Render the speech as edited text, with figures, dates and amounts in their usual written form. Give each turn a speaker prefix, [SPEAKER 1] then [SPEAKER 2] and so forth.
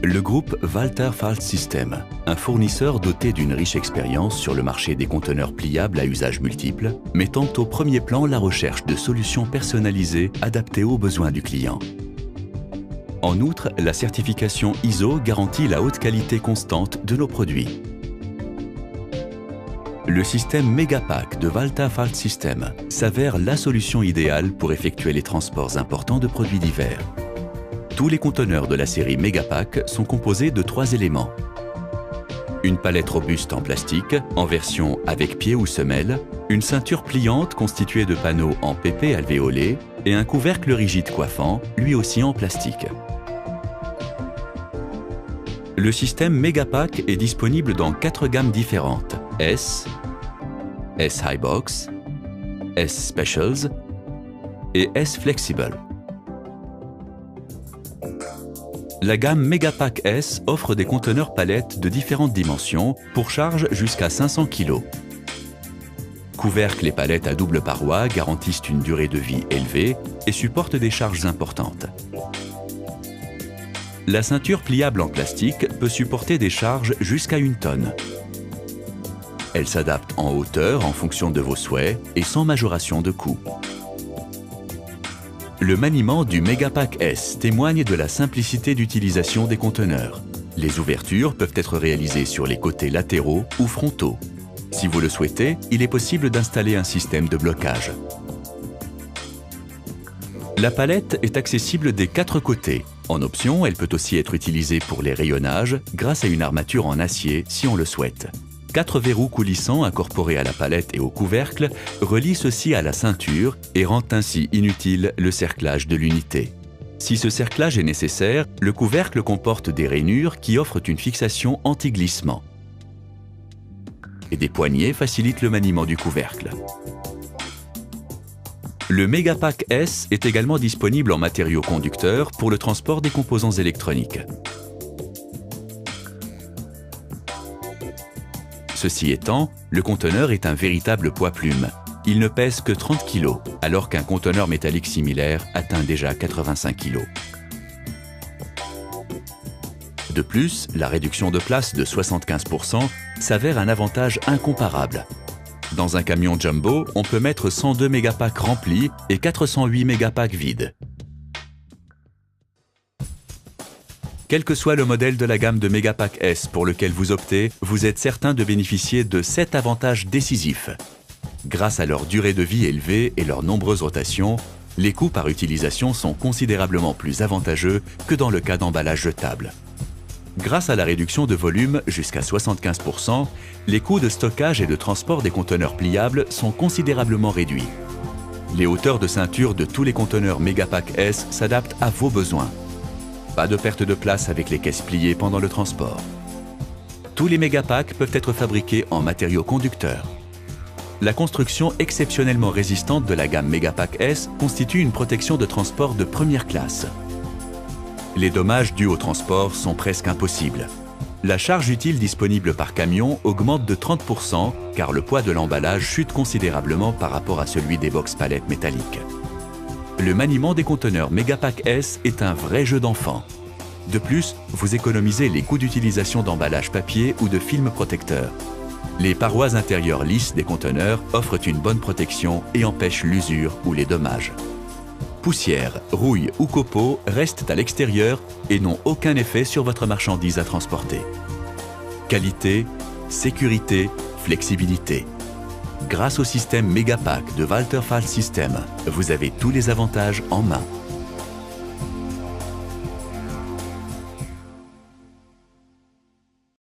[SPEAKER 1] Le groupe Walter Falt System, un fournisseur doté d'une riche expérience sur le marché des conteneurs pliables à usage multiple, mettant au premier plan la recherche de solutions personnalisées adaptées aux besoins du client. En outre, la certification ISO garantit la haute qualité constante de nos produits. Le système Megapack de Walter Falt System s'avère la solution idéale pour effectuer les transports importants de produits divers. Tous les conteneurs de la série Megapack sont composés de 3 éléments. Une palette robuste en plastique, en version avec pied ou semelle, une ceinture pliante constituée de panneaux en PP alvéolés et un couvercle rigide coiffant, lui aussi en plastique. Le système Megapack est disponible dans 4 gammes différentes: S, S Highbox, S Specials et S Flexible. La gamme Megapack S offre des conteneurs palettes de différentes dimensions pour charge jusqu'à 500 kg. Couvercles et palettes à double paroi garantissent une durée de vie élevée et supportent des charges importantes. La ceinture pliable en plastique peut supporter des charges jusqu'à 1 tonne. Elle s'adapte en hauteur en fonction de vos souhaits et sans majoration de coût. Le maniement du Megapack S témoigne de la simplicité d'utilisation des conteneurs. Les ouvertures peuvent être réalisées sur les côtés latéraux ou frontaux. Si vous le souhaitez, il est possible d'installer un système de blocage. La palette est accessible des 4 côtés. En option, elle peut aussi être utilisée pour les rayonnages grâce à une armature en acier si on le souhaite. 4 verrous coulissants incorporés à la palette et au couvercle relient ceci à la ceinture et rendent ainsi inutile le cerclage de l'unité. Si ce cerclage est nécessaire, le couvercle comporte des rainures qui offrent une fixation anti-glissement. Et des poignées facilitent le maniement du couvercle. Le Megapack S est également disponible en matériaux conducteurs pour le transport des composants électroniques. Ceci étant, le conteneur est un véritable poids-plume. Il ne pèse que 30 kg, alors qu'un conteneur métallique similaire atteint déjà 85 kg. De plus, la réduction de place de 75% s'avère un avantage incomparable. Dans un camion jumbo, on peut mettre 102 mégapacks remplis et 408 mégapacks vides. Quel que soit le modèle de la gamme de Megapack S pour lequel vous optez, vous êtes certain de bénéficier de 7 avantages décisifs. Grâce à leur durée de vie élevée et leurs nombreuses rotations, les coûts par utilisation sont considérablement plus avantageux que dans le cas d'emballage jetable. Grâce à la réduction de volume jusqu'à 75%, les coûts de stockage et de transport des conteneurs pliables sont considérablement réduits. Les hauteurs de ceinture de tous les conteneurs Megapack S s'adaptent à vos besoins. Pas de perte de place avec les caisses pliées pendant le transport. Tous les Megapacks peuvent être fabriqués en matériaux conducteurs. La construction exceptionnellement résistante de la gamme Megapack S constitue une protection de transport de première classe. Les dommages dus au transport sont presque impossibles. La charge utile disponible par camion augmente de 30% car le poids de l'emballage chute considérablement par rapport à celui des box palettes métalliques. Le maniement des conteneurs Megapack S est un vrai jeu d'enfant. De plus, vous économisez les coûts d'utilisation d'emballage papier ou de film protecteur. Les parois intérieures lisses des conteneurs offrent une bonne protection et empêchent l'usure ou les dommages. Poussière, rouille ou copeaux restent à l'extérieur et n'ont aucun effet sur votre marchandise à transporter. Qualité, sécurité, flexibilité. Grâce au système Megapack de Walter Falt System, vous avez tous les avantages en main.